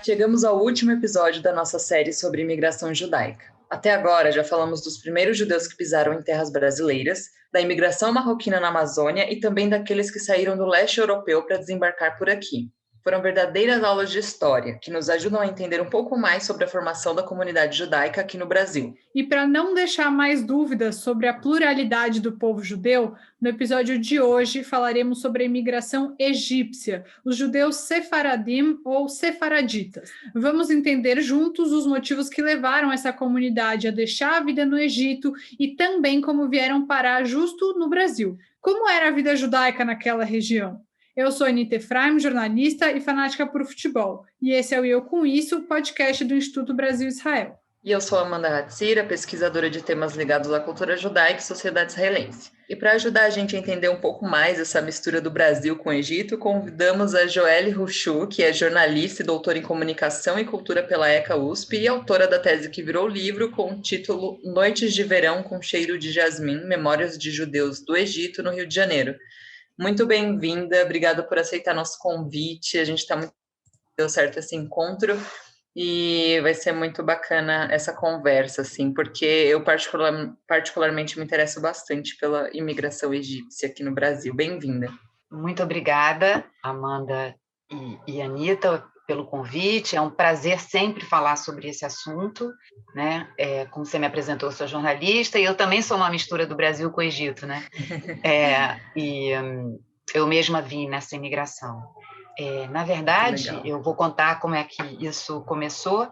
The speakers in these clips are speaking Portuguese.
Chegamos ao último episódio da nossa série sobre imigração judaica. Até agora já falamos dos primeiros judeus que pisaram em terras brasileiras, da imigração marroquina na Amazônia e também daqueles que saíram do leste europeu para desembarcar por aqui. Foram verdadeiras aulas de história, que nos ajudam a entender um pouco mais sobre a formação da comunidade judaica aqui no Brasil. E para não deixar mais dúvidas sobre a pluralidade do povo judeu, no episódio de hoje falaremos sobre a imigração egípcia, os judeus sefaradim ou sefaraditas. Vamos entender juntos os motivos que levaram essa comunidade a deixar a vida no Egito e também como vieram parar justo no Brasil. Como era a vida judaica naquela região? Eu sou Anita Efraim, jornalista e fanática por futebol. E esse é o Eu Com Isso, podcast do Instituto Brasil-Israel. E eu sou Amanda Hatzira, pesquisadora de temas ligados à cultura judaica e sociedade israelense. E para ajudar a gente a entender um pouco mais essa mistura do Brasil com o Egito, convidamos a Joelle Ruchu, que é jornalista e doutora em comunicação e cultura pela ECA USP e autora da tese que virou livro com o título Noites de Verão com Cheiro de Jasmim, Memórias de Judeus do Egito, no Rio de Janeiro. Muito bem-vinda, obrigada por aceitar nosso convite, a gente está muito deu certo esse encontro e vai ser muito bacana essa conversa, assim, porque eu particularmente me interesso bastante pela imigração egípcia aqui no Brasil. Bem-vinda. Muito obrigada, Amanda e Anita, pelo convite. É um prazer sempre falar sobre esse assunto, né? Como você me apresentou, eu sou jornalista e eu também sou uma mistura do Brasil com o Egito, né? Eu mesma vim nessa imigração. Na verdade, eu vou contar como é que isso começou.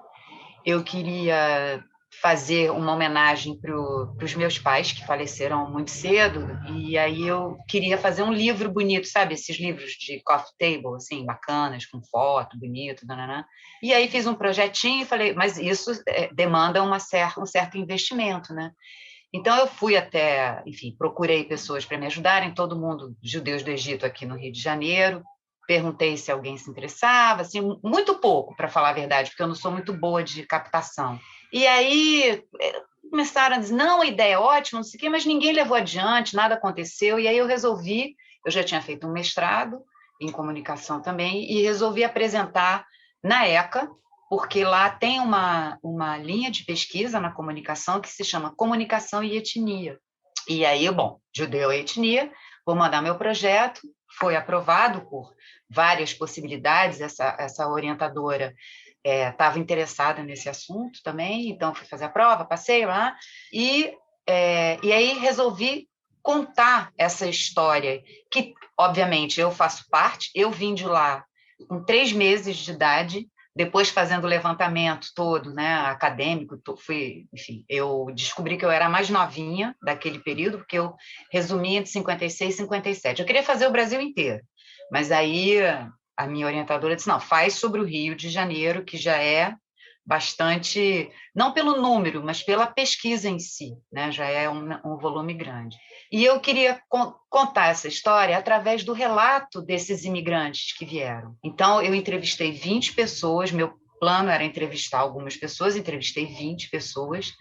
Eu queria fazer uma homenagem para os meus pais, que faleceram muito cedo, e aí eu queria fazer um livro bonito, sabe? Esses livros de coffee table, assim, bacanas, com foto, bonito, nananã. E aí fiz um projetinho e falei, mas isso demanda um certo investimento, né? Então eu fui até, enfim, procurei pessoas para me ajudarem, todo mundo, judeus do Egito aqui no Rio de Janeiro, perguntei se alguém se interessava, assim, muito pouco, para falar a verdade, porque eu não sou muito boa de captação. E aí começaram a dizer, não, a ideia é ótima, não sei o quê, mas ninguém levou adiante, nada aconteceu, e aí eu resolvi, eu já tinha feito um mestrado em comunicação também, e resolvi apresentar na ECA, porque lá tem uma linha de pesquisa na comunicação que se chama Comunicação e Etnia. E aí, bom, judeu e etnia, vou mandar meu projeto, foi aprovado por várias possibilidades, essa orientadora estava interessada nesse assunto também, então fui fazer a prova, passei lá, e aí resolvi contar essa história, que, obviamente, eu faço parte, eu vim de lá com 3 meses de idade, depois fazendo o levantamento todo, né, acadêmico, enfim, eu descobri que eu era a mais novinha daquele período, porque eu resumia entre 56 e 57. Eu queria fazer o Brasil inteiro, mas aí a minha orientadora disse, não, faz sobre o Rio de Janeiro, que já é bastante, não pelo número, mas pela pesquisa em si, né, já é um volume grande. E eu queria contar essa história através do relato desses imigrantes que vieram. Então, eu entrevistei 20 pessoas, meu plano era entrevistar algumas pessoas, entrevistei 20 pessoas,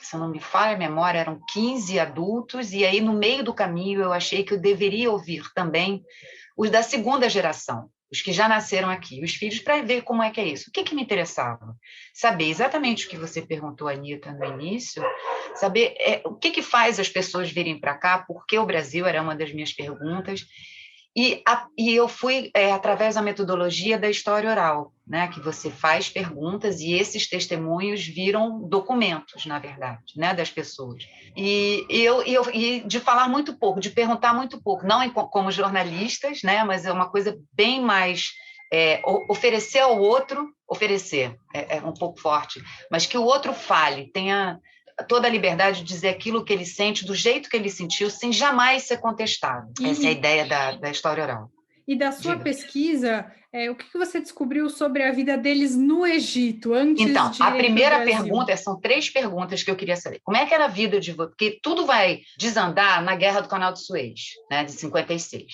se não me falha a memória, eram 15 adultos, e aí, no meio do caminho, eu achei que eu deveria ouvir também os da segunda geração, os que já nasceram aqui, os filhos, para ver como é que é isso. O que me interessava? Saber exatamente o que você perguntou, Anita, no início, saber o que faz as pessoas virem para cá, por que o Brasil, era uma das minhas perguntas, e eu fui através da metodologia da história oral, né, que você faz perguntas e esses testemunhos viram documentos, na verdade, né, das pessoas. E de falar muito pouco, de perguntar muito pouco, não como jornalistas, né, mas é uma coisa bem mais oferecer ao outro, oferecer é um pouco forte, mas que o outro fale, tenha toda a liberdade de dizer aquilo que ele sente, do jeito que ele sentiu, sem jamais ser contestado. Essa é a ideia da história oral. E da sua pesquisa, o que você descobriu sobre a vida deles no Egito, antes de ir para o Brasil? Então, a primeira pergunta, são 3 perguntas que eu queria saber. Como é que era a vida de vocês? Porque tudo vai desandar na Guerra do Canal de Suez, né, de 56.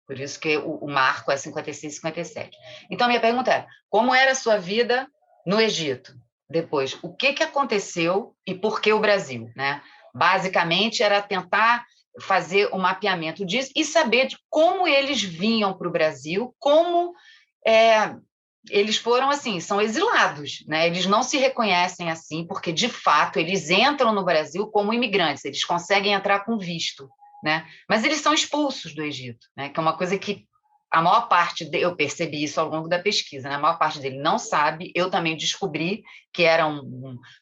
Por isso que o marco é 56 e 57. Então, a minha pergunta é, como era a sua vida no Egito? Depois, o que aconteceu e por que o Brasil, né? Basicamente, era tentar fazer um mapeamento disso e saber de como eles vinham para o Brasil, como eles foram assim, são exilados, né? Eles não se reconhecem assim, porque, de fato, eles entram no Brasil como imigrantes, eles conseguem entrar com visto, né? Mas eles são expulsos do Egito, né? Que é uma coisa que a maior parte, eu percebi isso ao longo da pesquisa, né? A maior parte dele não sabe, eu também descobri que era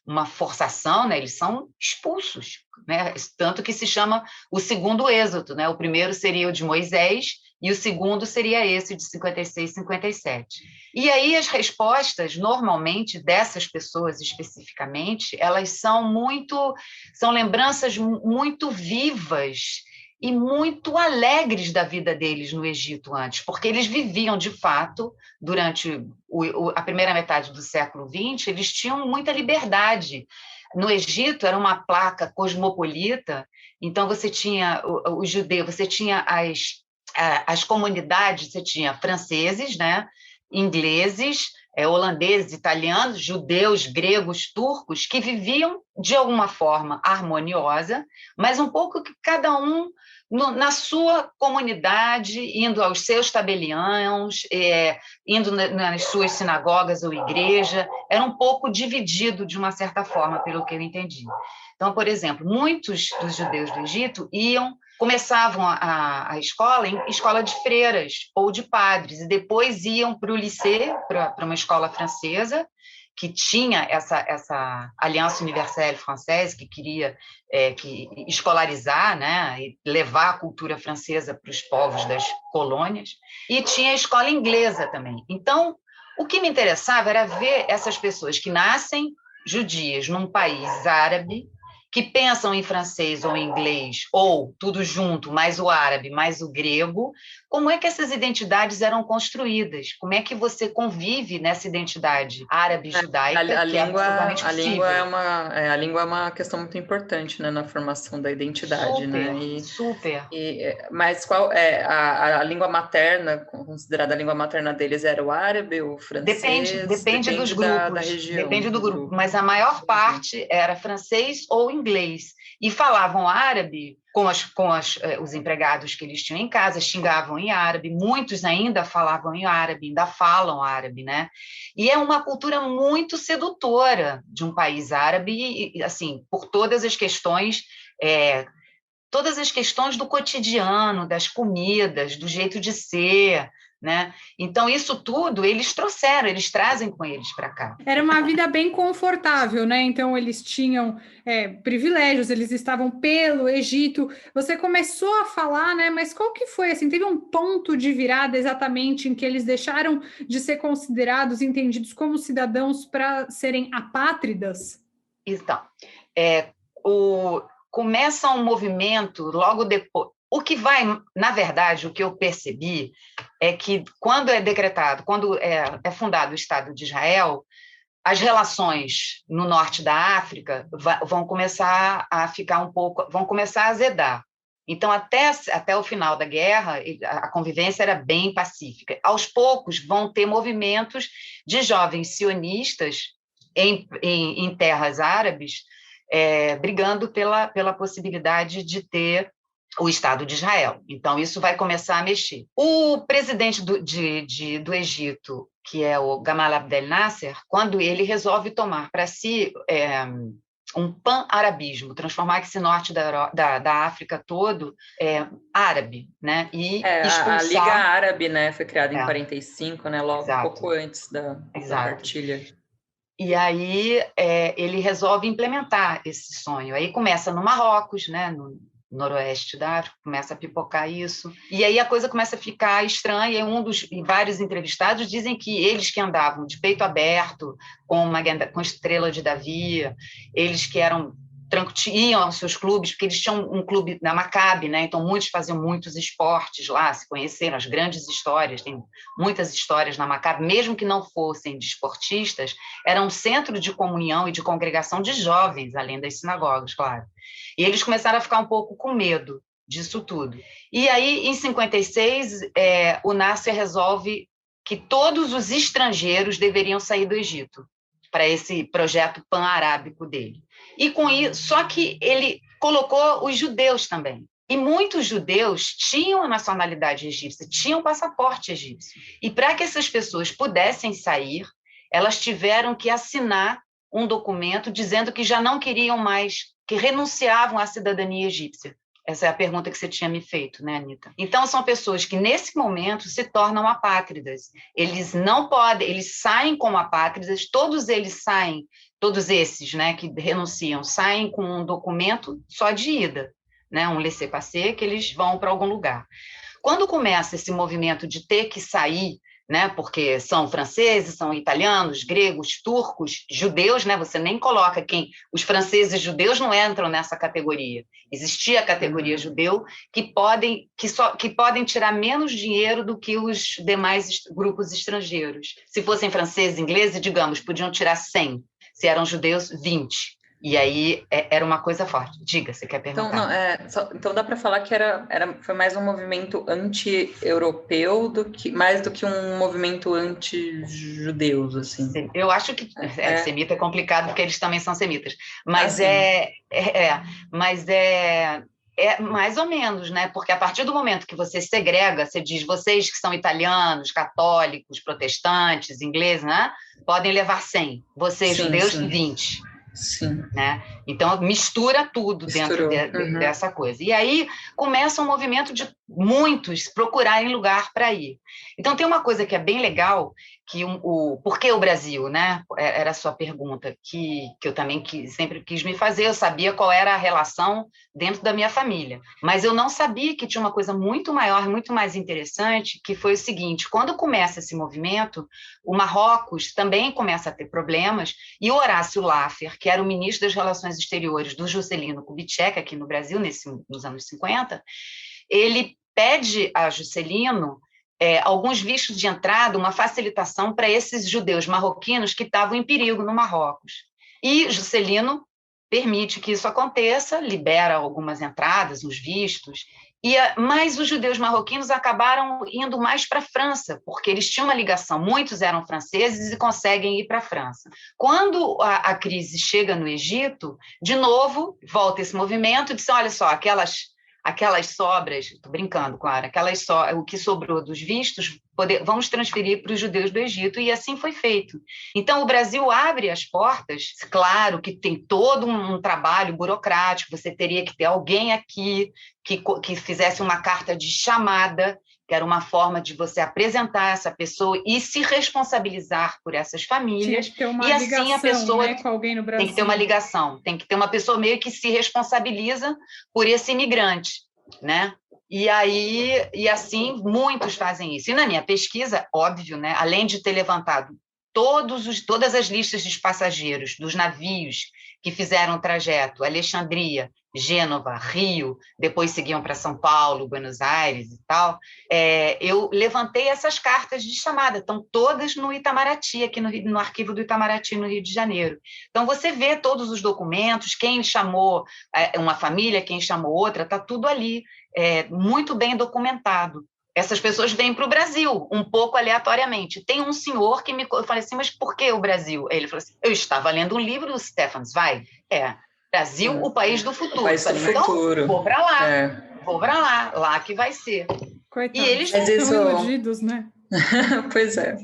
uma forçação, né? Eles são expulsos, né? Tanto que se chama o segundo êxodo, né? O primeiro seria o de Moisés, e o segundo seria esse de 56, 57. E aí as respostas, normalmente, dessas pessoas especificamente, elas são lembranças muito vivas e muito alegres da vida deles no Egito antes, porque eles viviam, de fato, durante a primeira metade do século XX, eles tinham muita liberdade. No Egito era uma placa cosmopolita, então você tinha os judeus, você tinha as comunidades, você tinha franceses, né, ingleses, holandeses, italianos, judeus, gregos, turcos, que viviam de alguma forma harmoniosa, mas um pouco que cada um na sua comunidade, indo aos seus tabeliãos, indo nas suas sinagogas ou igreja, era um pouco dividido de uma certa forma, pelo que eu entendi. Então, por exemplo, muitos dos judeus do Egito começavam a escola em escola de freiras ou de padres, e depois iam para o lycée, para uma escola francesa, que tinha essa Aliança Universelle Française, que queria escolarizar, né, e levar a cultura francesa para os povos das colônias, e tinha a escola inglesa também. Então, o que me interessava era ver essas pessoas que nascem judias num país árabe, que pensam em francês ou em inglês, ou tudo junto, mais o árabe, mais o grego, como é que essas identidades eram construídas? Como é que você convive nessa identidade árabe-judaica, que é absolutamente possível? A língua é uma questão muito importante, né, na formação da identidade, super, né? Super. Mas qual é a língua materna, considerada a língua materna deles, era o árabe, o francês? Depende dos grupos, da região. Depende do grupo, mas a maior parte era francês ou inglês, e falavam árabe com os empregados que eles tinham em casa, xingavam em árabe, muitos ainda falavam em árabe, ainda falam árabe, né? E é uma cultura muito sedutora de um país árabe, e, assim, por todas as questões do cotidiano, das comidas, do jeito de ser, né? Então, isso tudo eles trazem com eles para cá. Era uma vida bem confortável, né? Então, eles tinham privilégios, eles estavam pelo Egito. Você começou a falar, né? Mas qual que foi, assim, teve um ponto de virada exatamente em que eles deixaram de ser considerados, entendidos como cidadãos para serem apátridas? Então, começa um movimento logo depois. Na verdade, o que eu percebi é que quando é fundado o Estado de Israel, as relações no norte da África vão começar a vão começar a azedar. Então, até o final da guerra, a convivência era bem pacífica. Aos poucos, vão ter movimentos de jovens sionistas em terras árabes, brigando pela possibilidade de ter o Estado de Israel. Então, isso vai começar a mexer. O presidente do Egito, que é o Gamal Abdel Nasser, quando ele resolve tomar para si um pan-arabismo, transformar esse norte da África todo árabe, né? E expulsar... A Liga Árabe, né, foi criada em 45, né, logo Exato. pouco antes da partilha. E aí ele resolve implementar esse sonho. Aí começa no Marrocos, né, no noroeste da África, começa a pipocar isso. E aí a coisa começa a ficar estranha, e vários entrevistados dizem que eles que andavam de peito aberto, com estrela de Davi, eles que iam aos seus clubes, porque eles tinham um clube na Maccabi, né? Então muitos faziam muitos esportes lá, se conheceram, as grandes histórias, tem muitas histórias na Maccabi, mesmo que não fossem de esportistas, era um centro de comunhão e de congregação de jovens, além das sinagogas, claro. E eles começaram a ficar um pouco com medo disso tudo. E aí, em 56, o Nasser resolve que todos os estrangeiros deveriam sair do Egito, para esse projeto pan-arábico dele. E com isso, só que ele colocou os judeus também. E muitos judeus tinham a nacionalidade egípcia, tinham passaporte egípcio. E para que essas pessoas pudessem sair, elas tiveram que assinar um documento dizendo que já não queriam mais, que renunciavam à cidadania egípcia. Essa é a pergunta que você tinha me feito, né, Anita? Então, são pessoas que, nesse momento, se tornam apátridas. Eles não podem, eles saem como apátridas, todos eles saem, todos esses, né, que renunciam, saem com um documento só de ida, né, um laissez-passer, que eles vão para algum lugar. Quando começa esse movimento de ter que sair, né, porque são franceses, são italianos, gregos, turcos, judeus, né, você nem coloca quem... Os franceses judeus não entram nessa categoria. Existia a categoria judeu que podem tirar menos dinheiro do que os demais grupos estrangeiros. Se fossem franceses, ingleses, digamos, podiam tirar 100. Se eram judeus, 20. E aí era uma coisa forte. Diga, você quer perguntar? Então dá para falar que foi mais um movimento anti-europeu mais do que um movimento anti-judeus, assim. Eu acho que semita é complicado porque eles também são semitas, mas mas é mais ou menos, né? Porque a partir do momento que você segrega, você diz, vocês que são italianos, católicos, protestantes, ingleses, né? Podem levar 100, vocês judeus 20. Sim. Né? Então, mistura tudo dentro dessa coisa. E aí começa um movimento de muitos procurarem lugar para ir. Então, tem uma coisa que é bem legal, que por que o Brasil, né? Era a sua pergunta, que eu também sempre quis me fazer. Eu sabia qual era a relação dentro da minha família, mas eu não sabia que tinha uma coisa muito maior, muito mais interessante, que foi o seguinte: quando começa esse movimento, o Marrocos também começa a ter problemas, e o Horácio Laffer, que era o ministro das Relações Exteriores do Juscelino Kubitschek, aqui no Brasil, nos anos 50, ele pede a Juscelino alguns vistos de entrada, uma facilitação para esses judeus marroquinos que estavam em perigo no Marrocos. E Juscelino permite que isso aconteça, libera algumas entradas, uns vistos, mas os judeus marroquinos acabaram indo mais para a França, porque eles tinham uma ligação, muitos eram franceses e conseguem ir para a França. Quando a crise chega no Egito, de novo, volta esse movimento, diz, olha só, aquelas sobras, estou brincando, claro, o que sobrou dos vistos, vamos transferir para os judeus do Egito, e assim foi feito. Então, o Brasil abre as portas, claro que tem todo um trabalho burocrático, você teria que ter alguém aqui que fizesse uma carta de chamada, que era uma forma de você apresentar essa pessoa e se responsabilizar por essas famílias. Tinha que ter uma e ligação, assim a pessoa, né, com alguém no Brasil. Tem que ter uma ligação, tem que ter uma pessoa meio que se responsabiliza por esse imigrante, né? E assim muitos fazem isso. E na minha pesquisa, óbvio, né, além de ter levantado todas as listas de passageiros dos navios que fizeram o trajeto Alexandria, Gênova, Rio, depois seguiam para São Paulo, Buenos Aires e tal, eu levantei essas cartas de chamada, estão todas no Itamaraty, aqui no arquivo do Itamaraty, no Rio de Janeiro. Então, você vê todos os documentos, quem chamou uma família, quem chamou outra, está tudo ali, muito bem documentado. Essas pessoas vêm para o Brasil, um pouco aleatoriamente. Tem um senhor que eu falei assim, mas por que o Brasil? Ele falou assim, eu estava lendo um livro do Stefan Zweig, Brasil, o país do futuro. O país do futuro. Vou para lá, lá que vai ser. Coitados, e eles estão iludidos, né? Pois é.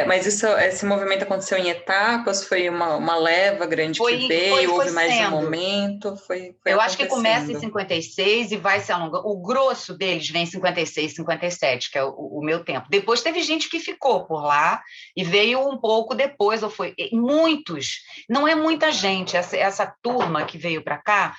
Mas esse movimento aconteceu em etapas, foi uma leva grande que veio, houve mais de um momento, foi Eu acho que começa em 56 e vai se alongando. O grosso deles vem em 56, 57, que é o meu tempo. Depois teve gente que ficou por lá e veio um pouco depois, ou foi muitos, não é muita gente, essa turma que veio para cá,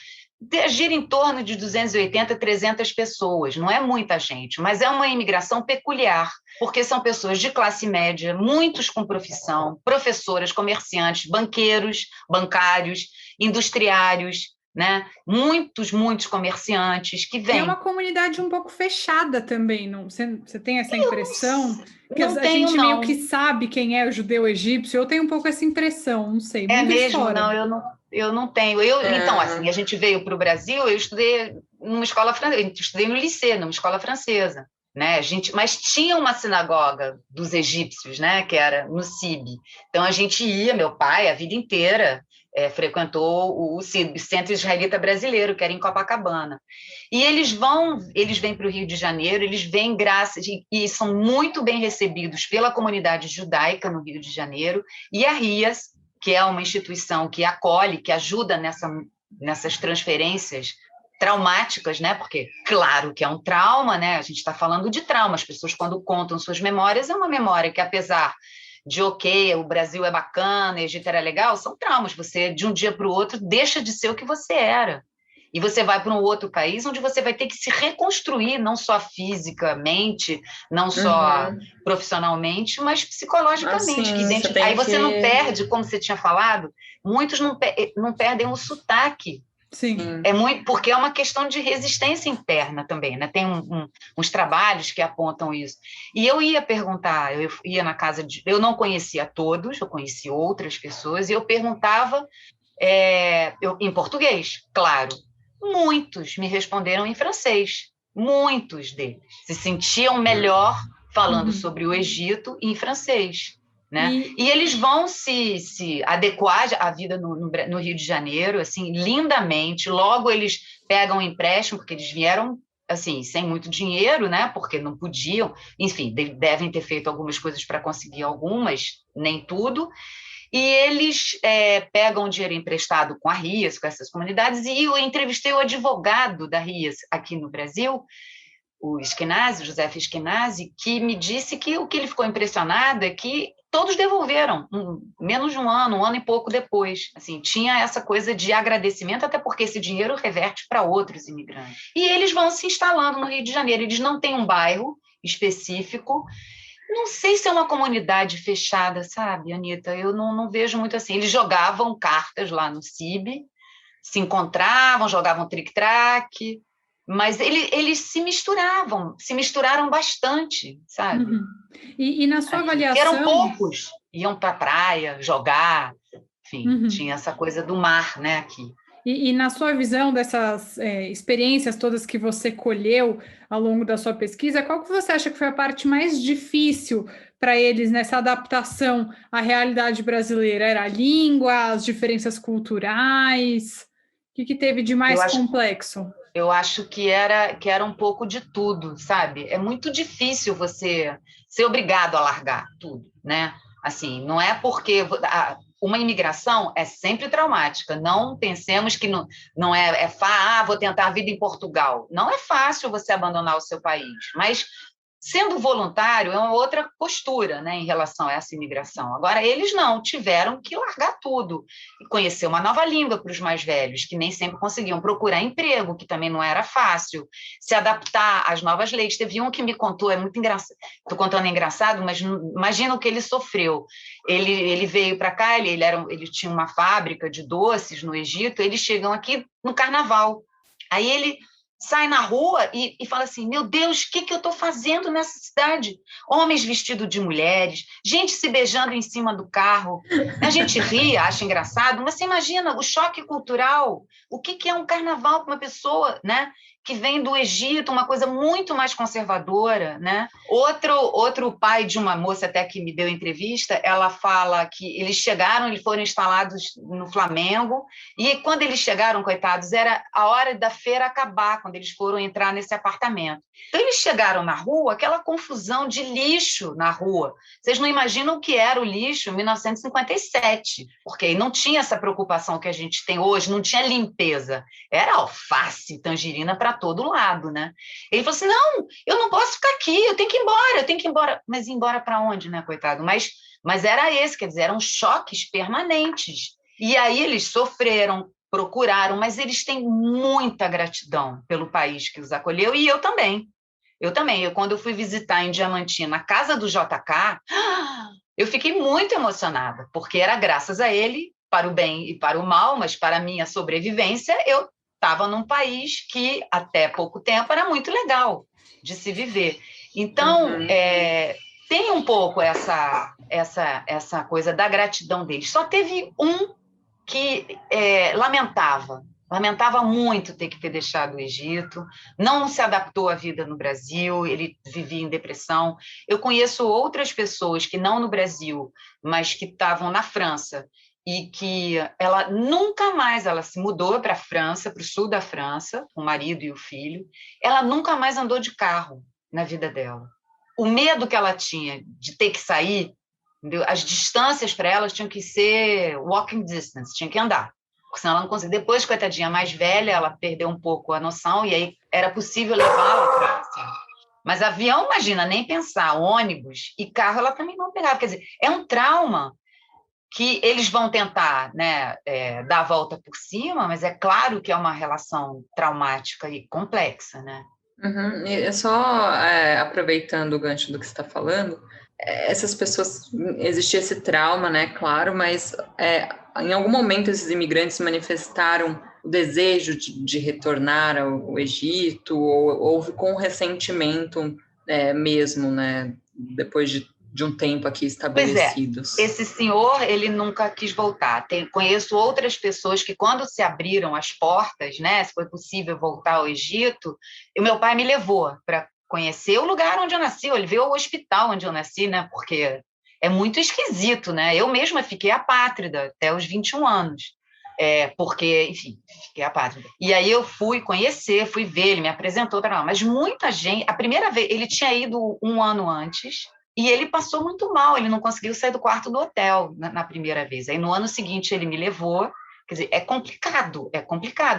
gira em torno de 280, 300 pessoas, não é muita gente, mas é uma imigração peculiar, porque são pessoas de classe média, muitos com profissão, professoras, comerciantes, banqueiros, bancários, industriários, né? Muitos comerciantes que vêm. É uma comunidade um pouco fechada também, não? Você tem essa impressão? Que a gente meio que sabe quem é o judeu egípcio, eu tenho um pouco essa impressão, não sei. É mesmo? Não, eu não tenho. Então, assim, a gente veio para o Brasil, eu estudei numa escola francesa, eu estudei no Lycée, numa escola francesa, né? Mas tinha uma sinagoga dos egípcios, né? Que era no CIB. Então, a gente ia, meu pai, a vida inteira, frequentou o Centro Israelita Brasileiro, que era em Copacabana. E eles vêm para o Rio de Janeiro, eles vêm e são muito bem recebidos pela comunidade judaica no Rio de Janeiro, e a RIAS, que é uma instituição que acolhe, que ajuda nessas transferências traumáticas, né? Porque, claro que é um trauma, né? A gente está falando de trauma. As pessoas, quando contam suas memórias, é uma memória que, apesar de, ok, o Brasil é bacana, o Egito era legal, são traumas. Você, de um dia para o outro, deixa de ser o que você era. E você vai para um outro país onde você vai ter que se reconstruir, não só fisicamente, não só profissionalmente, mas psicologicamente. Aí você não perde, como você tinha falado, muitos não perdem o sotaque. Sim. É muito, porque é uma questão de resistência interna também, né? Tem uns trabalhos que apontam isso. E eu ia perguntar, eu ia na casa eu não conhecia todos, eu conheci outras pessoas, e eu perguntava em português, claro. Muitos me responderam em francês, muitos deles se sentiam melhor falando sobre o Egito em francês. Né? E eles vão se adequar à vida no Rio de Janeiro, assim, lindamente. Logo eles pegam um empréstimo, porque eles vieram assim, sem muito dinheiro, né? Porque não podiam, enfim, devem ter feito algumas coisas para conseguir algumas, nem tudo. E eles pegam dinheiro emprestado com a RIAS, com essas comunidades, e eu entrevistei o advogado da RIAS aqui no Brasil, o José Eskenazi, que me disse que o que ele ficou impressionado é que todos devolveram, menos de um ano e pouco depois. Assim, tinha essa coisa de agradecimento, até porque esse dinheiro reverte para outros imigrantes. E eles vão se instalando no Rio de Janeiro. Eles não têm um bairro específico. Não sei se é uma comunidade fechada, sabe, Anita? Eu não vejo muito assim. Eles jogavam cartas lá no CIB, se encontravam, jogavam tric-trac, mas eles se misturaram bastante, sabe? E na sua avaliação... Eram poucos, iam para a praia, jogar, enfim, tinha essa coisa do mar, né, aqui. E na sua visão dessas experiências todas que você colheu ao longo da sua pesquisa, qual que você acha que foi a parte mais difícil para eles nessa adaptação à realidade brasileira? Era a língua, as diferenças culturais? O que teve de mais complexo? Eu acho que era um pouco de tudo, sabe? É muito difícil você ser obrigado a largar tudo, né? Assim, não é porque... Uma imigração é sempre traumática. Não pensemos que não vou tentar a vida em Portugal. Não é fácil você abandonar o seu país, mas sendo voluntário é uma outra postura, né, em relação a essa imigração. Agora, eles não, tiveram que largar tudo e conhecer uma nova língua para os mais velhos, que nem sempre conseguiam procurar emprego, que também não era fácil, se adaptar às novas leis. Teve um que me contou, é muito engraçado, estou contando engraçado, mas imagina o que ele sofreu. Ele veio para cá, ele tinha uma fábrica de doces no Egito, eles chegam aqui no carnaval. Aí ele sai na rua e fala assim, meu Deus, o que eu estou fazendo nessa cidade? Homens vestidos de mulheres, gente se beijando em cima do carro. A gente ri, acha engraçado, mas você imagina o choque cultural, o que é um carnaval para uma pessoa, né, que vem do Egito, uma coisa muito mais conservadora, né? Outro pai de uma moça até que me deu entrevista, ela fala que eles foram instalados no Flamengo, e quando eles chegaram, coitados, era a hora da feira acabar, quando eles foram entrar nesse apartamento. Então, eles chegaram na rua, aquela confusão de lixo na rua. Vocês não imaginam o que era o lixo em 1957, porque não tinha essa preocupação que a gente tem hoje, não tinha limpeza. Era alface, tangerina para todo lado, né? Ele falou assim, não, eu não posso ficar aqui, eu tenho que ir embora. Mas ir embora para onde, né, coitado? Mas era esse, quer dizer, eram choques permanentes. E aí eles sofreram, procuraram, mas eles têm muita gratidão pelo país que os acolheu, e eu também. Quando eu fui visitar em Diamantina, a casa do JK, eu fiquei muito emocionada, porque era graças a ele, para o bem e para o mal, mas para a minha sobrevivência, eu estava num país que, até pouco tempo, era muito legal de se viver. Então, tem um pouco essa coisa da gratidão deles. Só teve um que lamentava muito ter que ter deixado o Egito, não se adaptou à vida no Brasil, ele vivia em depressão. Eu conheço outras pessoas que não no Brasil, mas que estavam na França, e que ela nunca mais, ela se mudou para a França, para o sul da França, o marido e o filho, ela nunca mais andou de carro na vida dela. O medo que ela tinha de ter que sair, entendeu? As distâncias para ela tinham que ser walking distance, tinha que andar, porque senão ela não conseguia. Depois, coitadinha, mais velha, ela perdeu um pouco a noção, e aí era possível levá-la para a França. Mas avião, imagina, nem pensar, ônibus e carro ela também não pegava. Quer dizer, é um trauma que eles vão tentar, né, dar a volta por cima, mas é claro que é uma relação traumática e complexa, né? Uhum. E é só aproveitando o gancho do que você está falando, essas pessoas, existia esse trauma, né, claro, mas em algum momento esses imigrantes manifestaram o desejo de retornar ao Egito, ou houve com ressentimento mesmo, né, depois de um tempo aqui estabelecidos. Pois é, esse senhor, ele nunca quis voltar. Conheço outras pessoas que, quando se abriram as portas, né, se foi possível voltar ao Egito, o meu pai me levou para conhecer o lugar onde eu nasci, ele viu o hospital onde eu nasci, né, porque é muito esquisito, né? Eu mesma fiquei apátrida até os 21 anos. Porque, enfim, fiquei apátrida. E aí eu fui conhecer, fui ver, ele me apresentou para lá. Mas muita gente, a primeira vez, ele tinha ido um ano antes, e ele passou muito mal, ele não conseguiu sair do quarto do hotel na primeira vez. Aí no ano seguinte ele me levou, quer dizer, é complicado,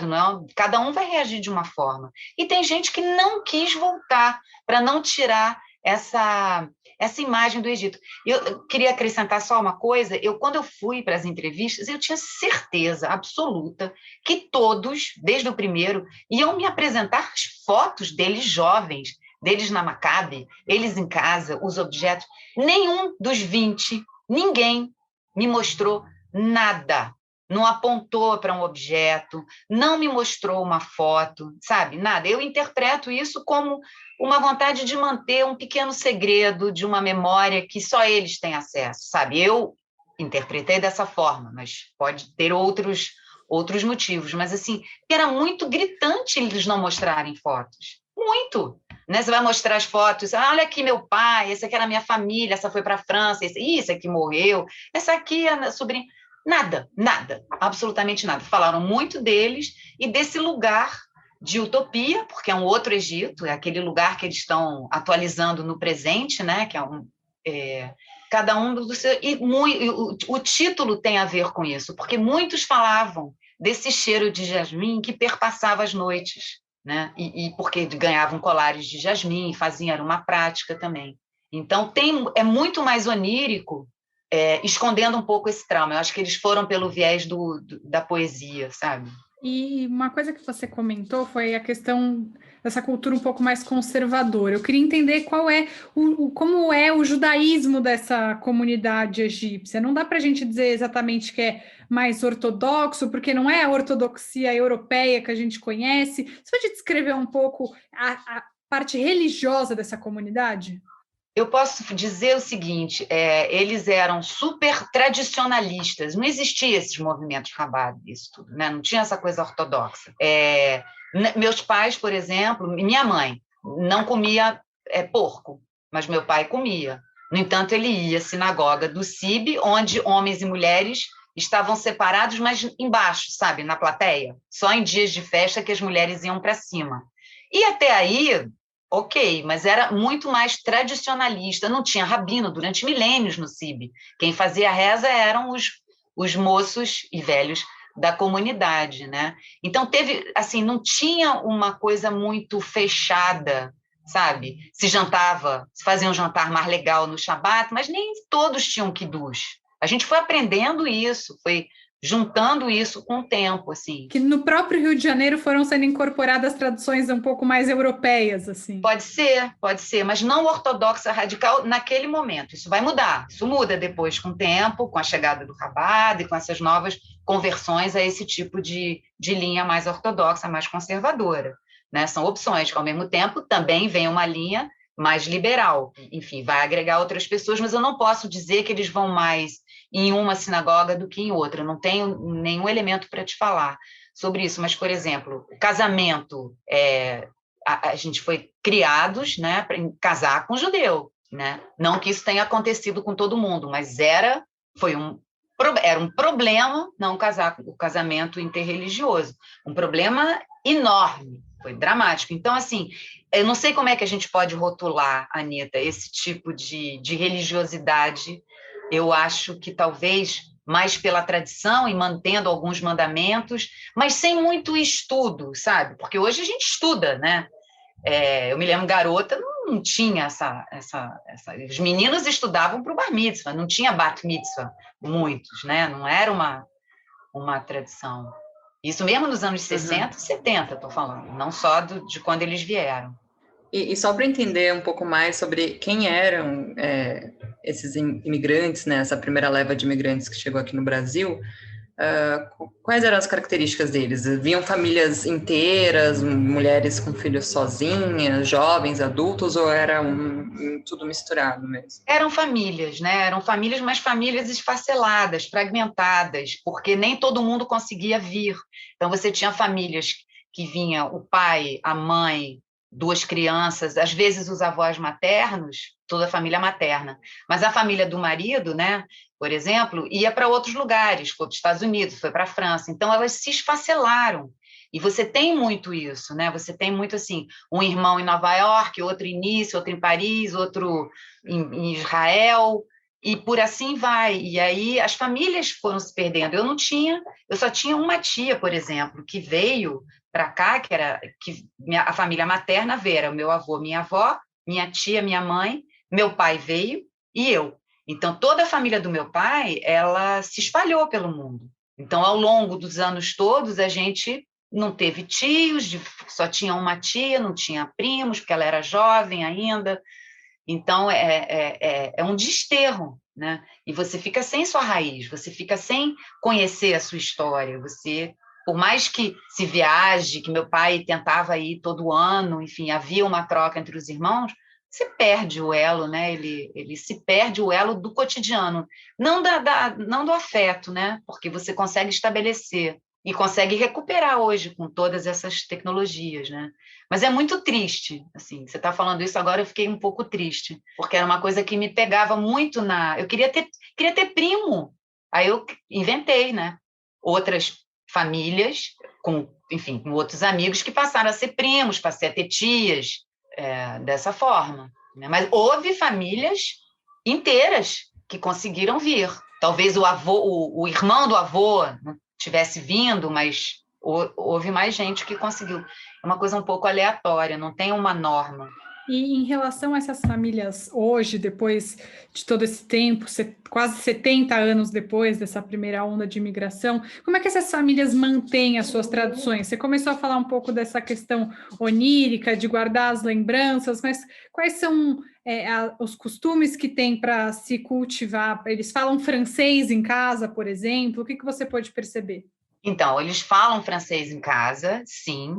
não é? Cada um vai reagir de uma forma. E tem gente que não quis voltar para não tirar essa imagem do Egito. Eu queria acrescentar só uma coisa, quando eu fui para as entrevistas, eu tinha certeza absoluta que todos, desde o primeiro, iam me apresentar as fotos deles jovens, deles na Maccabi, eles em casa, os objetos. Nenhum dos 20, ninguém me mostrou nada. Não apontou para um objeto, não me mostrou uma foto, sabe? Nada. Eu interpreto isso como uma vontade de manter um pequeno segredo de uma memória que só eles têm acesso, sabe? Eu interpretei dessa forma, mas pode ter outros motivos. Mas, assim, era muito gritante eles não mostrarem fotos. Muito. Né? Você vai mostrar as fotos, olha aqui meu pai, essa aqui era a minha família, essa foi para a França, esse aqui morreu, essa aqui é a minha sobrinha. Nada, absolutamente nada. Falaram muito deles e desse lugar de utopia, porque é um outro Egito, é aquele lugar que eles estão atualizando no presente, né? Que cada um do seu. E o título tem a ver com isso, porque muitos falavam desse cheiro de jasmim que perpassava as noites, né? E porque ganhavam colares de jasmim, faziam, era uma prática também. Então, é muito mais onírico, escondendo um pouco esse trauma. Eu acho que eles foram pelo viés da poesia, sabe? E uma coisa que você comentou foi a questão dessa cultura um pouco mais conservadora. Eu queria entender como é o judaísmo dessa comunidade egípcia. Não dá para a gente dizer exatamente que é mais ortodoxo, porque não é a ortodoxia europeia que a gente conhece. Você pode descrever um pouco a parte religiosa dessa comunidade? Eu posso dizer o seguinte, eles eram super tradicionalistas, não existia esses movimentos Chabad, isso tudo, né? Não tinha essa coisa ortodoxa. Meus pais, por exemplo, minha mãe não comia porco, mas meu pai comia. No entanto, ele ia à sinagoga do Sib, onde homens e mulheres estavam separados, mas embaixo, sabe, na plateia. Só em dias de festa que as mulheres iam para cima. E até aí... Ok, mas era muito mais tradicionalista, não tinha rabino durante milênios no Sib. Quem fazia a reza eram os moços e velhos da comunidade, né? Então assim, não tinha uma coisa muito fechada, sabe? Se fazia um jantar mais legal no Shabat, mas nem todos tinham kiddush. A gente foi aprendendo isso, foi juntando isso com o tempo, assim. Que no próprio Rio de Janeiro foram sendo incorporadas traduções um pouco mais europeias, assim. Pode ser, mas não ortodoxa radical naquele momento. Isso vai mudar. Isso muda depois com o tempo, com a chegada do Chabad e com essas novas conversões a esse tipo de linha mais ortodoxa, mais conservadora, né? São opções que, ao mesmo tempo, também vem uma linha mais liberal. Enfim, vai agregar outras pessoas, mas eu não posso dizer que eles vão mais em uma sinagoga do que em outra. Eu não tenho nenhum elemento para te falar sobre isso. Mas, por exemplo, o casamento, a gente foi criados, né, para casar com judeu, né? Não que isso tenha acontecido com todo mundo, mas foi era um problema não casar, o casamento interreligioso, um problema enorme, foi dramático. Então, assim, eu não sei como é que a gente pode rotular, Anita, esse tipo de religiosidade. Eu acho que talvez mais pela tradição e mantendo alguns mandamentos, mas sem muito estudo, sabe? Porque hoje a gente estuda, né? Eu me lembro, garota, não tinha essa. Os meninos estudavam para o bar mitzvah, não tinha bat mitzvah, muitos, né? Não era uma tradição. Isso mesmo nos anos 60 e 70, estou falando, não só de quando eles vieram. E só para entender um pouco mais sobre quem eram esses imigrantes, né, essa primeira leva de imigrantes que chegou aqui no Brasil, quais eram as características deles? Vinham famílias inteiras, mulheres com filhos sozinhas, jovens, adultos, ou era tudo misturado mesmo? Eram famílias, né? Eram famílias, mas famílias esfaceladas, fragmentadas, porque nem todo mundo conseguia vir. Então, você tinha famílias que vinha o pai, a mãe, 2 crianças, às vezes os avós maternos, toda a família materna. Mas a família do marido, né, por exemplo, ia para outros lugares, foi para os Estados Unidos, foi para a França. Então, elas se esfacelaram. E você tem muito isso, né? Você tem muito assim, um irmão em Nova York, outro em Nice, outro em Paris, outro em Israel, e por assim vai. E aí as famílias foram se perdendo. Eu só tinha uma tia, por exemplo, que veio para cá, a família materna veio, o meu avô, minha avó, minha tia, minha mãe, meu pai veio e eu. Então, toda a família do meu pai, ela se espalhou pelo mundo. Então, ao longo dos anos todos, a gente não teve tios, só tinha uma tia, não tinha primos, porque ela era jovem ainda. Então, é um desterro, né? E você fica sem sua raiz, você fica sem conhecer a sua história. Você, por mais que se viaje, que meu pai tentava ir todo ano, enfim, havia uma troca entre os irmãos, você perde o elo, né? Ele se perde o elo do cotidiano, não do afeto, né? Porque você consegue estabelecer e consegue recuperar hoje com todas essas tecnologias, né? Mas é muito triste, assim, você está falando isso agora, eu fiquei um pouco triste, porque era uma coisa que me pegava muito eu queria ter primo, aí eu inventei, né? Outras famílias, enfim, com outros amigos que passaram a ser primos, passei a ter tias, dessa forma, né? Mas houve famílias inteiras que conseguiram vir. Talvez o irmão do avô não tivesse vindo, mas houve mais gente que conseguiu. É uma coisa um pouco aleatória, não tem uma norma. E em relação a essas famílias hoje, depois de todo esse tempo, quase 70 anos depois dessa primeira onda de imigração, como é que essas famílias mantêm as suas tradições? Você começou a falar um pouco dessa questão onírica, de guardar as lembranças, mas quais são os costumes que tem para se cultivar? Eles falam francês em casa, por exemplo? O que você pode perceber? Então, eles falam francês em casa, sim.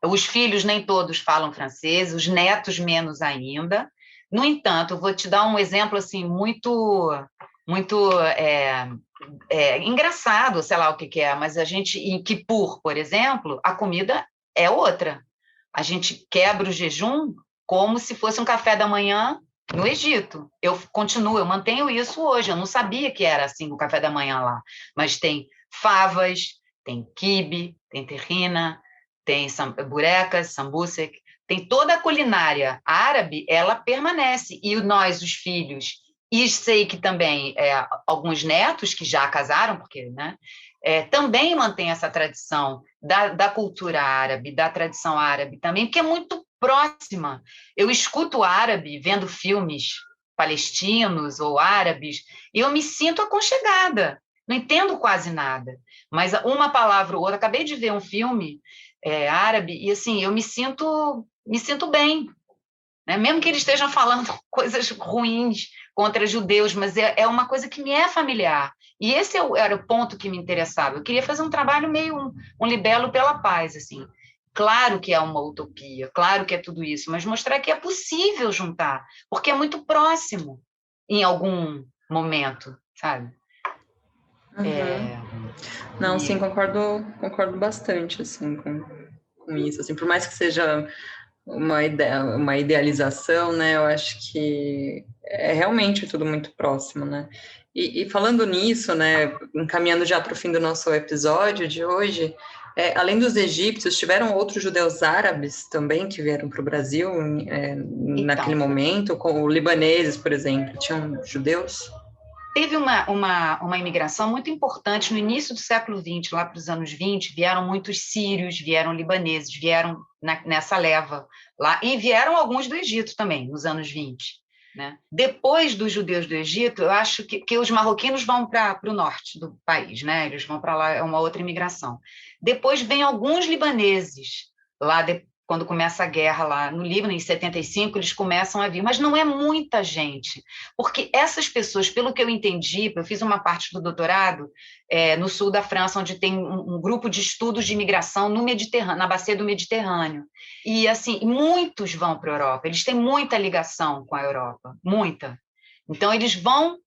Os filhos nem todos falam francês, os netos menos ainda. No entanto, eu vou te dar um exemplo assim muito, muito engraçado, sei lá o que é, mas a gente em Kippur, por exemplo, a comida é outra. A gente quebra o jejum como se fosse um café da manhã no Egito. Eu mantenho isso hoje. Eu não sabia que era assim o café da manhã lá, mas tem favas, tem quibe, tem terrina, tem burecas, sambusek, tem toda a culinária árabe, ela permanece. E nós, os filhos, e sei que também alguns netos que já casaram, porque, né, também mantém essa tradição da cultura árabe, da tradição árabe também, porque é muito próxima. Eu escuto árabe vendo filmes palestinos ou árabes, e eu me sinto aconchegada. Não entendo quase nada, mas uma palavra ou outra. Acabei de ver um filme árabe e assim eu me sinto bem, né? Mesmo que eles estejam falando coisas ruins contra judeus, mas é uma coisa que me é familiar. E esse era o ponto que me interessava. Eu queria fazer um trabalho meio um libelo pela paz, assim. Claro que é uma utopia, claro que é tudo isso, mas mostrar que é possível juntar, porque é muito próximo em algum momento, sabe? Uhum. Não, sim, concordo bastante, assim, com isso, assim, por mais que seja uma idealização, né, eu acho que é realmente tudo muito próximo, né, E falando nisso, né, encaminhando já para o fim do nosso episódio de hoje, além dos egípcios, tiveram outros judeus árabes também que vieram para o Brasil naquele momento, como libaneses, por exemplo, tinham judeus? Teve uma imigração muito importante no início do século XX, lá para os anos 20, vieram muitos sírios, vieram libaneses, vieram nessa leva lá, e vieram alguns do Egito também, nos anos 20. Né? Depois dos judeus do Egito, eu acho que os marroquinos vão para o norte do país, né? Eles vão para lá, é uma outra imigração. Depois vem alguns libaneses, lá quando começa a guerra lá no Líbano, em 75, eles começam a vir, mas não é muita gente, porque essas pessoas, pelo que eu entendi, eu fiz uma parte do doutorado no sul da França, onde tem um grupo de estudos de imigração no Mediterrâneo, na bacia do Mediterrâneo, e assim, muitos vão para a Europa, eles têm muita ligação com a Europa, muita. Então, eles vão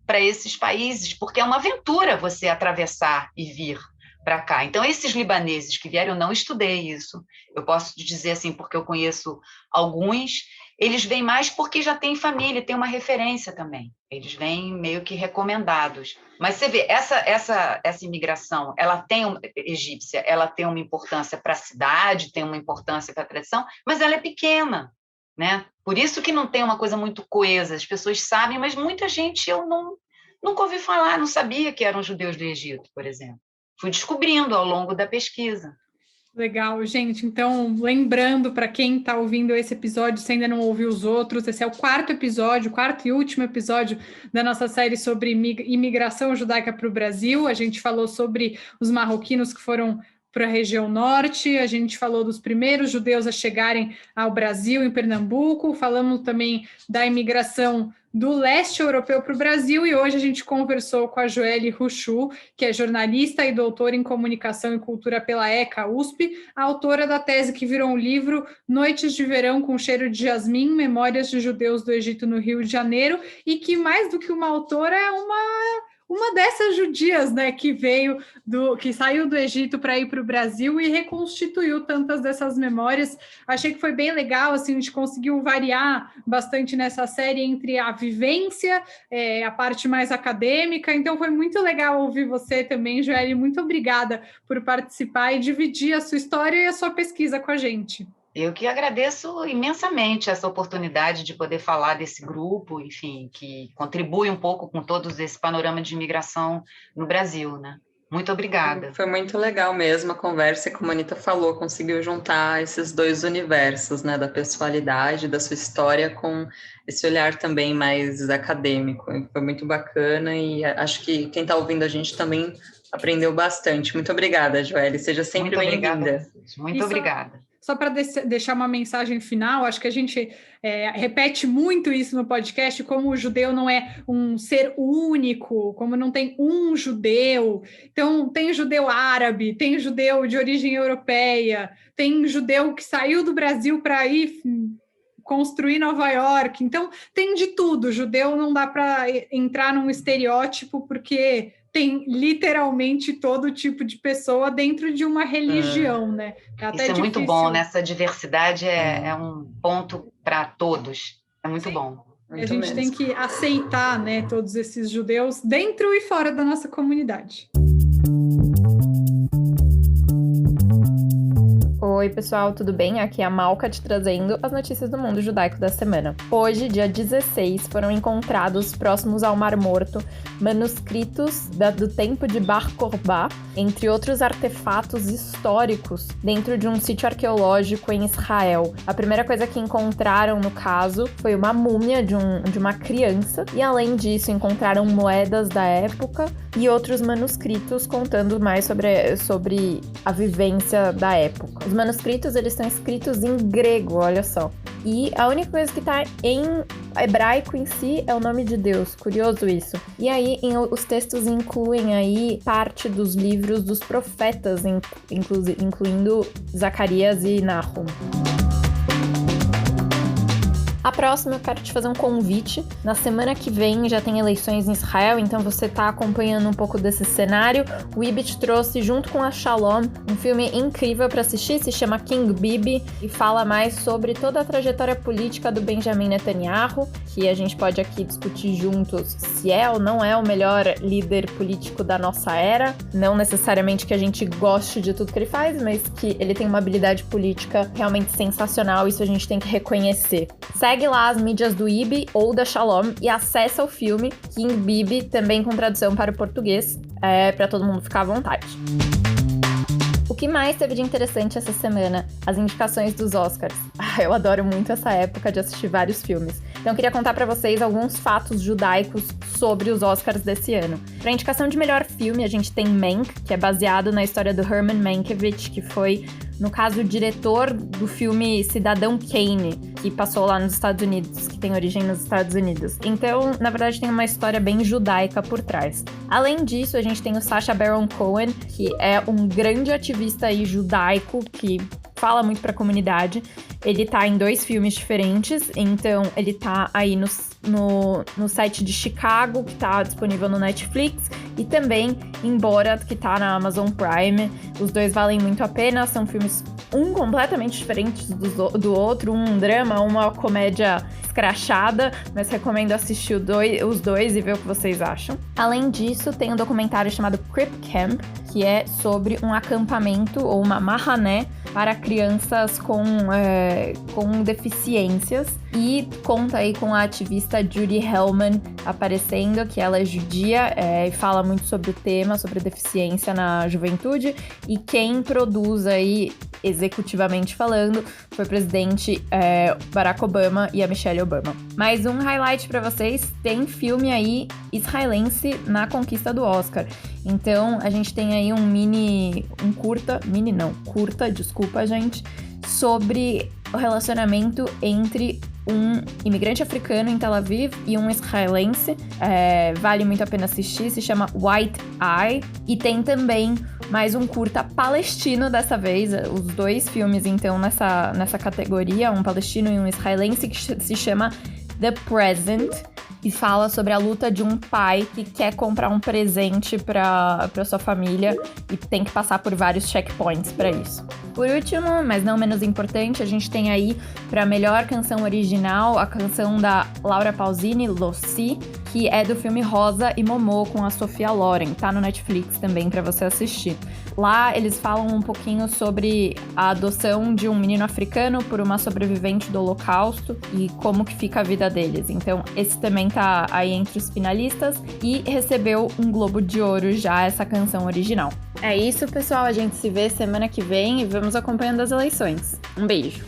para esses países, porque é uma aventura você atravessar e vir para cá. Então, esses libaneses que vieram, eu não estudei isso, eu posso dizer assim, porque eu conheço alguns, eles vêm mais porque já têm família, tem uma referência também, eles vêm meio que recomendados. Mas você vê, essa imigração, egípcia, ela tem uma importância para a cidade, tem uma importância para a tradição, mas ela é pequena, né? Por isso que não tem uma coisa muito coesa, as pessoas sabem, mas muita gente eu nunca ouvi falar, não sabia que eram judeus do Egito, por exemplo. Fui descobrindo ao longo da pesquisa. Legal, gente. Então, lembrando para quem está ouvindo esse episódio, se ainda não ouviu os outros, esse é o quarto e último episódio da nossa série sobre imigração judaica para o Brasil. A gente falou sobre os marroquinos que foram para a região norte, a gente falou dos primeiros judeus a chegarem ao Brasil, em Pernambuco, falamos também da imigração do leste europeu para o Brasil, e hoje a gente conversou com a Joelle Rouchou, que é jornalista e doutora em comunicação e cultura pela ECA USP, a autora da tese que virou um livro, Noites de Verão com Cheiro de Jasmim, Memórias de Judeus do Egito no Rio de Janeiro, e que mais do que uma autora é uma dessas judias, né, que saiu do Egito para ir para o Brasil e reconstituiu tantas dessas memórias. Achei que foi bem legal, assim, a gente conseguiu variar bastante nessa série entre a vivência, a parte mais acadêmica, então foi muito legal ouvir você também, Joelle, muito obrigada por participar e dividir a sua história e a sua pesquisa com a gente. Eu que agradeço imensamente essa oportunidade de poder falar desse grupo, enfim, que contribui um pouco com todo esse panorama de imigração no Brasil, né? Muito obrigada. Foi muito legal mesmo a conversa, e como a Anita falou, conseguiu juntar esses dois universos, né, da pessoalidade, da sua história, com esse olhar também mais acadêmico. Foi muito bacana e acho que quem está ouvindo a gente também aprendeu bastante. Muito obrigada, Joelle. Seja sempre bem-vinda. Muito obrigada. Só para deixar uma mensagem final, acho que a gente repete muito isso no podcast, como o judeu não é um ser único, como não tem um judeu. Então, tem judeu árabe, tem judeu de origem europeia, tem judeu que saiu do Brasil para ir construir Nova York. Então, tem de tudo. O judeu não dá para entrar num estereótipo, porque tem literalmente todo tipo de pessoa dentro de uma religião, né? Isso é muito bom, né? Essa diversidade é um ponto para todos. É muito bom. A gente tem que aceitar, né, todos esses judeus dentro e fora da nossa comunidade. Oi, pessoal, tudo bem? Aqui é a Malca te trazendo as notícias do mundo judaico da semana. Hoje, dia 16, foram encontrados próximos ao Mar Morto manuscritos do tempo de Bar Kokhba, entre outros artefatos históricos, dentro de um sítio arqueológico em Israel. A primeira coisa que encontraram, no caso, foi uma múmia de uma criança, e além disso, encontraram moedas da época e outros manuscritos contando mais sobre a vivência da época. Os manuscritos, eles estão escritos em grego, olha só. E a única coisa que está em hebraico em si é o nome de Deus. Curioso isso. E aí, os textos incluem aí parte dos livros dos profetas, incluindo Zacarias e Nahum. A próxima, eu quero te fazer um convite. Na semana que vem já tem eleições em Israel, então você tá acompanhando um pouco desse cenário. O Ibit trouxe, junto com a Shalom, um filme incrível para assistir, se chama King Bibi, e fala mais sobre toda a trajetória política do Benjamin Netanyahu, que a gente pode aqui discutir juntos se é ou não é o melhor líder político da nossa era. Não necessariamente que a gente goste de tudo que ele faz, mas que ele tem uma habilidade política realmente sensacional, isso a gente tem que reconhecer. Segue lá as mídias do IBI ou da Shalom e acessa o filme King Bibi, também com tradução para o português, para todo mundo ficar à vontade. O que mais teve de interessante essa semana? As indicações dos Oscars. Eu adoro muito essa época de assistir vários filmes. Então eu queria contar pra vocês alguns fatos judaicos sobre os Oscars desse ano. Pra indicação de melhor filme, a gente tem Mank, que é baseado na história do Herman Mankiewicz, que foi, no caso, o diretor do filme Cidadão Kane, que passou lá nos Estados Unidos, que tem origem nos Estados Unidos. Então, na verdade, tem uma história bem judaica por trás. Além disso, a gente tem o Sacha Baron Cohen, que é um grande ativista aí judaico, que fala muito pra comunidade. Ele tá em 2 filmes diferentes, então ele tá aí no site de Chicago, que tá disponível no Netflix, e também em Borat, que tá na Amazon Prime. Os 2 valem muito a pena, são filmes completamente diferentes do outro, um drama, uma comédia escrachada, mas recomendo assistir os dois e ver o que vocês acham. Além disso, tem um documentário chamado Crip Camp, que é sobre um acampamento ou uma mahané para crianças com deficiências, e conta aí com a ativista Judy Hellman aparecendo, que ela é judia e fala muito sobre o tema, sobre deficiência na juventude, e quem produz aí, executivamente falando, foi o presidente Barack Obama e a Michelle Obama. Mais um highlight para vocês, tem filme aí israelense na conquista do Oscar. Então, a gente tem aí curta, desculpa, gente, sobre o relacionamento entre um imigrante africano em Tel Aviv e um israelense. Vale muito a pena assistir, se chama White Eye. E tem também mais um curta palestino dessa vez, os 2 filmes então nessa categoria, um palestino e um israelense, que se chama The Present, e fala sobre a luta de um pai que quer comprar um presente para sua família e tem que passar por vários checkpoints para isso. Por último, mas não menos importante, a gente tem aí para melhor canção original a canção da Laura Pausini, Lossi, que é do filme Rosa e Momô, com a Sophia Loren. Tá no Netflix também para você assistir. Lá eles falam um pouquinho sobre a adoção de um menino africano por uma sobrevivente do Holocausto e como que fica a vida deles. Então esse também tá aí entre os finalistas e recebeu um Globo de Ouro já, essa canção original. É isso, pessoal. A gente se vê semana que vem e vamos acompanhando as eleições. Um beijo!